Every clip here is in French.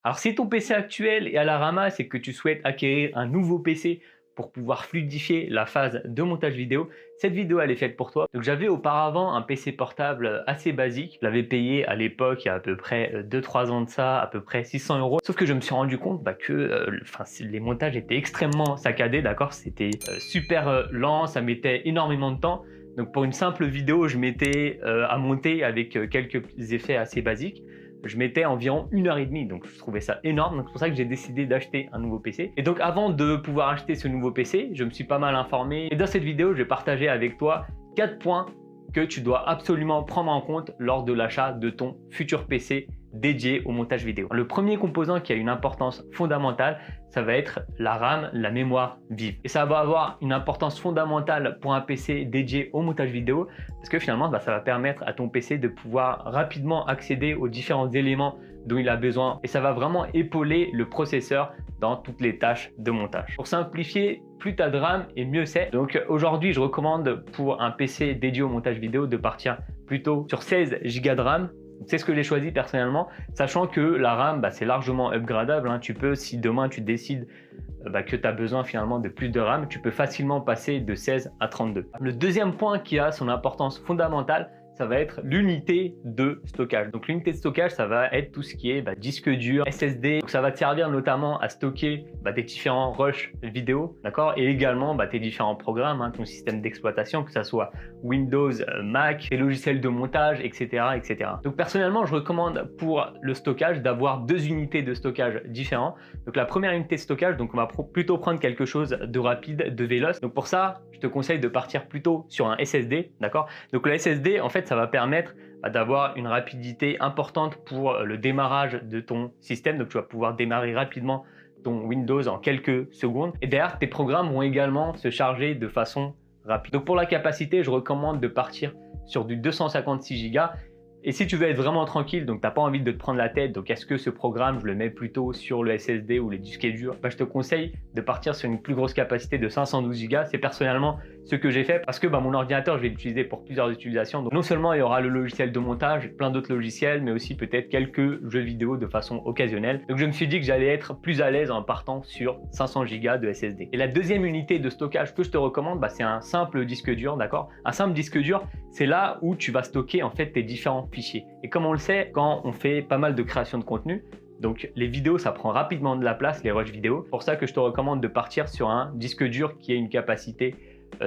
Alors si ton PC actuel est à la ramasse et que tu souhaites acquérir un nouveau PC pour pouvoir fluidifier la phase de montage vidéo, cette vidéo elle est faite pour toi. Donc j'avais auparavant un PC portable assez basique, je l'avais payé à l'époque il y a à peu près 2-3 ans de ça, à peu près 600 euros. Sauf que je me suis rendu compte que les montages étaient extrêmement saccadés, d'accord. C'était super lent, ça mettait énormément de temps. Donc pour une simple vidéo, je mettais à monter avec quelques effets assez basiques, je mettais environ 1 heure et demie, donc je trouvais ça énorme. Donc c'est pour ça que j'ai décidé d'acheter un nouveau PC. Et donc avant de pouvoir acheter ce nouveau PC, je me suis pas mal informé. Et dans cette vidéo, je vais partager avec toi 4 points que tu dois absolument prendre en compte lors de l'achat de ton futur PC dédié au montage vidéo. Le premier composant qui a une importance fondamentale, ça va être la RAM, la mémoire vive. Et ça va avoir une importance fondamentale pour un PC dédié au montage vidéo parce que finalement, ça va permettre à ton PC de pouvoir rapidement accéder aux différents éléments dont il a besoin et ça va vraiment épauler le processeur dans toutes les tâches de montage. Pour simplifier, plus tu as de RAM et mieux c'est. Donc aujourd'hui, je recommande pour un PC dédié au montage vidéo de partir plutôt sur 16 Go de RAM. C'est ce que j'ai choisi personnellement, sachant que la RAM, c'est largement upgradable. Tu peux, si demain tu décides que tu as besoin finalement de plus de RAM, tu peux facilement passer de 16 à 32. Le deuxième point qui a son importance fondamentale, ça va être l'unité de stockage. Donc l'unité de stockage, ça va être tout ce qui est disque dur, SSD. Donc ça va te servir notamment à stocker tes différents rushs vidéo, d'accord, et également tes différents programmes, ton système d'exploitation, que ça soit Windows, Mac, tes logiciels de montage, etc., etc. Donc personnellement, je recommande pour le stockage d'avoir 2 unités de stockage différents. Donc la première unité de stockage, donc on va plutôt prendre quelque chose de rapide, de véloce. Donc pour ça, je te conseille de partir plutôt sur un SSD, d'accord. Donc le SSD, en fait, ça va permettre d'avoir une rapidité importante pour le démarrage de ton système. Donc tu vas pouvoir démarrer rapidement ton Windows en quelques secondes. Et derrière, tes programmes vont également se charger de façon rapide. Donc pour la capacité, je recommande de partir sur du 256 Go. Et si tu veux être vraiment tranquille, donc tu n'as pas envie de te prendre la tête, donc est-ce que ce programme, je le mets plutôt sur le SSD ou les disques durs, je te conseille de partir sur une plus grosse capacité de 512 Go. C'est personnellement ce que j'ai fait parce que mon ordinateur, je vais l'utiliser pour plusieurs utilisations. Donc non seulement il y aura le logiciel de montage, plein d'autres logiciels, mais aussi peut-être quelques jeux vidéo de façon occasionnelle. Donc je me suis dit que j'allais être plus à l'aise en partant sur 500 Go de SSD. Et la deuxième unité de stockage que je te recommande, c'est un simple disque dur, d'accord. Un simple disque dur, c'est là où tu vas stocker en fait tes différents fichiers. Et comme on le sait, quand on fait pas mal de création de contenu, donc les vidéos, ça prend rapidement de la place, les rushs vidéo. C'est pour ça que je te recommande de partir sur un disque dur qui ait une capacité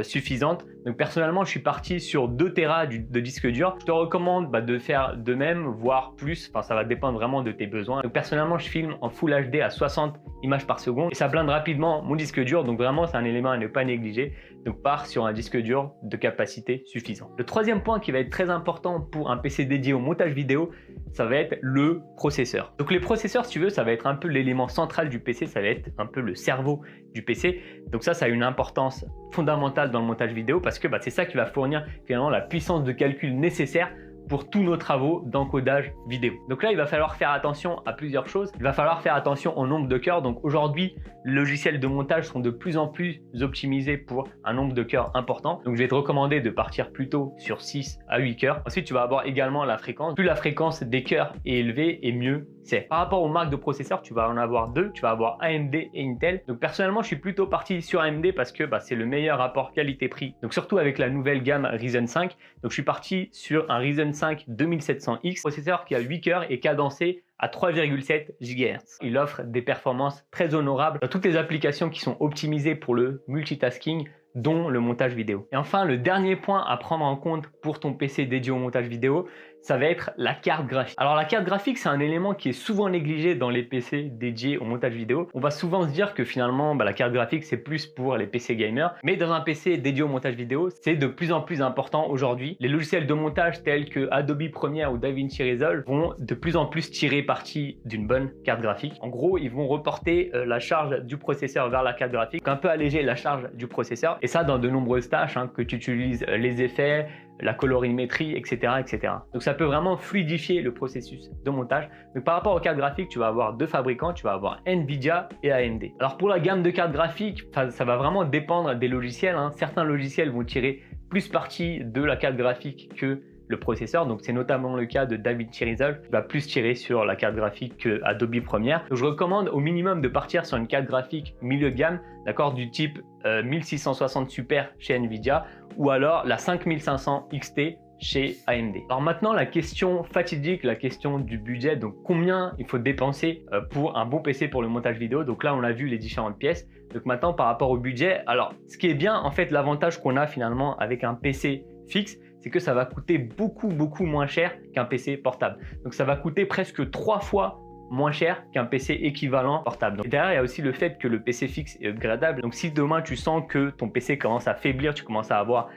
suffisante. Donc personnellement, je suis parti sur 2 Tera de disque dur. Je te recommande de faire de même, voire plus. Enfin, ça va dépendre vraiment de tes besoins. Donc personnellement, je filme en Full HD à 60 images par seconde et ça blinde rapidement mon disque dur. Donc vraiment, c'est un élément à ne pas négliger. Donc pars sur un disque dur de capacité suffisante. Le troisième point qui va être très important pour un PC dédié au montage vidéo, ça va être le processeur. Donc les processeurs, si tu veux, ça va être un peu l'élément central du PC. Ça va être un peu le cerveau du PC. Donc ça a une importance fondamentale dans le montage vidéo parce que c'est ça qui va fournir finalement la puissance de calcul nécessaire pour tous nos travaux d'encodage vidéo. Donc là, il va falloir faire attention à plusieurs choses. Il va falloir faire attention au nombre de cœurs. Donc aujourd'hui, les logiciels de montage sont de plus en plus optimisés pour un nombre de cœurs important. Donc je vais te recommander de partir plutôt sur 6 à 8 cœurs. Ensuite, tu vas avoir également la fréquence. Plus la fréquence des cœurs est élevée et mieux c'est. Par rapport aux marques de processeurs, tu vas en avoir 2. Tu vas avoir AMD et Intel. Donc personnellement, je suis plutôt parti sur AMD parce que c'est le meilleur rapport qualité-prix. Donc surtout avec la nouvelle gamme Ryzen 5. Donc je suis parti sur un Ryzen 5 2700X, processeur qui a 8 cœurs et cadencé à 3,7 GHz. Il offre des performances très honorables dans toutes les applications qui sont optimisées pour le multitasking, dont le montage vidéo. Et enfin, le dernier point à prendre en compte pour ton PC dédié au montage vidéo, ça va être la carte graphique. Alors la carte graphique, c'est un élément qui est souvent négligé dans les PC dédiés au montage vidéo. On va souvent se dire que finalement, la carte graphique, c'est plus pour les PC gamers. Mais dans un PC dédié au montage vidéo, c'est de plus en plus important aujourd'hui. Les logiciels de montage tels que Adobe Premiere ou DaVinci Resolve vont de plus en plus tirer parti d'une bonne carte graphique. En gros, ils vont reporter la charge du processeur vers la carte graphique, un peu alléger la charge du processeur. Et ça dans de nombreuses tâches, que tu utilises les effets, la colorimétrie, etc., etc. Donc ça peut vraiment fluidifier le processus de montage. Donc par rapport aux cartes graphiques, tu vas avoir 2 fabricants, tu vas avoir Nvidia et AMD. Alors pour la gamme de cartes graphiques, ça va vraiment dépendre des logiciels. Certains logiciels vont tirer plus parti de la carte graphique que le processeur. Donc c'est notamment le cas de David Chirizal, qui va plus tirer sur la carte graphique que Adobe Premiere. Donc je recommande au minimum de partir sur une carte graphique milieu de gamme, d'accord, du type 1660 Super chez Nvidia ou alors la 5500 XT chez AMD. Alors maintenant, la question fatidique, la question du budget, donc combien il faut dépenser pour un bon PC pour le montage vidéo. Donc là, on a vu les différentes pièces. Donc maintenant, par rapport au budget, alors ce qui est bien, en fait, l'avantage qu'on a finalement avec un PC fixe, c'est que ça va coûter beaucoup moins cher qu'un PC portable. Donc ça va coûter presque 3 fois moins cher qu'un PC équivalent portable. Donc, derrière, il y a aussi le fait que le PC fixe est upgradable. Donc si demain tu sens que ton PC commence à faiblir, tu commences à avoir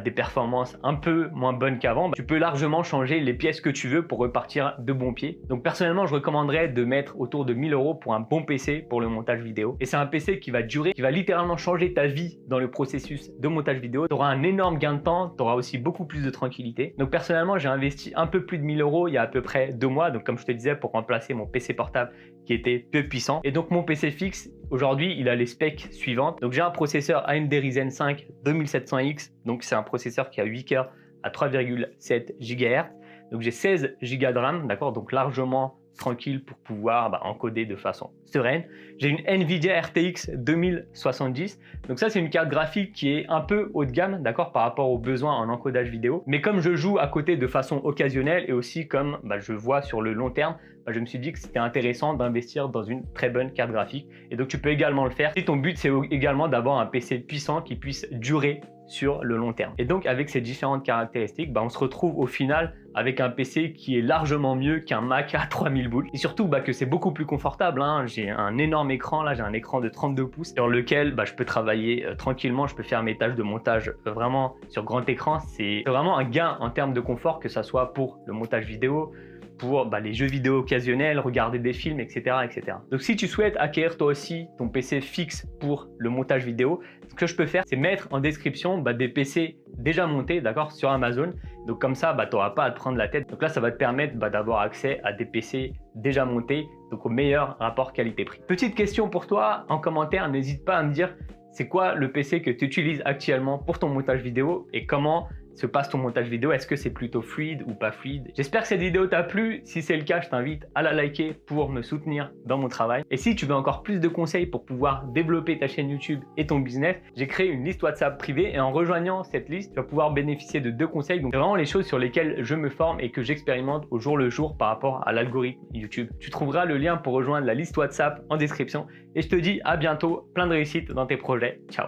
des performances un peu moins bonnes qu'avant, tu peux largement changer les pièces que tu veux pour repartir de bon pied. Donc personnellement, je recommanderais de mettre autour de 1000 € pour un bon PC pour le montage vidéo. Et c'est un PC qui va durer, qui va littéralement changer ta vie dans le processus de montage vidéo. Tu auras un énorme gain de temps, tu auras aussi beaucoup plus de tranquillité. Donc personnellement, j'ai investi un peu plus de 1000 € il y a à peu près 2 mois. Donc comme je te disais, pour remplacer mon PC portable qui était peu puissant. Et donc mon PC fixe, aujourd'hui, il a les specs suivantes. Donc j'ai un processeur AMD Ryzen 5 2700X. Donc c'est un processeur qui a 8 cœurs à 3,7 GHz. Donc j'ai 16 Go de RAM, d'accord, donc largement tranquille pour pouvoir encoder de façon sereine. J'ai une Nvidia RTX 2070. Donc ça, c'est une carte graphique qui est un peu haut de gamme, d'accord, par rapport aux besoins en encodage vidéo. Mais comme je joue à côté de façon occasionnelle et aussi comme je vois sur le long terme, je me suis dit que c'était intéressant d'investir dans une très bonne carte graphique. Et donc tu peux également le faire si ton but c'est également d'avoir un PC puissant qui puisse durer sur le long terme. Et donc avec ces différentes caractéristiques, on se retrouve au final avec un PC qui est largement mieux qu'un Mac à 3000 boules. Et surtout que c'est beaucoup plus confortable, hein. J'ai un énorme écran, là j'ai un écran de 32 pouces sur lequel je peux travailler tranquillement, je peux faire mes tâches de montage vraiment sur grand écran. C'est vraiment un gain en termes de confort, que ça soit pour le montage vidéo, pour les jeux vidéo occasionnels, regarder des films, etc., etc. Donc si tu souhaites acquérir toi aussi ton PC fixe pour le montage vidéo, ce que je peux faire, c'est mettre en description des PC déjà montés, d'accord, sur Amazon. Donc comme ça, tu n'auras pas à te prendre la tête. Donc là, ça va te permettre d'avoir accès à des PC déjà montés, donc au meilleur rapport qualité-prix. Petite question pour toi en commentaire, n'hésite pas à me dire c'est quoi le PC que tu utilises actuellement pour ton montage vidéo et comment se passe ton montage vidéo, est-ce que c'est plutôt fluide ou pas fluide? J'espère que cette vidéo t'a plu. Si c'est le cas, je t'invite à la liker pour me soutenir dans mon travail. Et si tu veux encore plus de conseils pour pouvoir développer ta chaîne YouTube et ton business, j'ai créé une liste WhatsApp privée et en rejoignant cette liste, tu vas pouvoir bénéficier de 2 conseils. Donc c'est vraiment les choses sur lesquelles je me forme et que j'expérimente au jour le jour par rapport à l'algorithme YouTube. Tu trouveras le lien pour rejoindre la liste WhatsApp en description et je te dis à bientôt, plein de réussite dans tes projets. Ciao.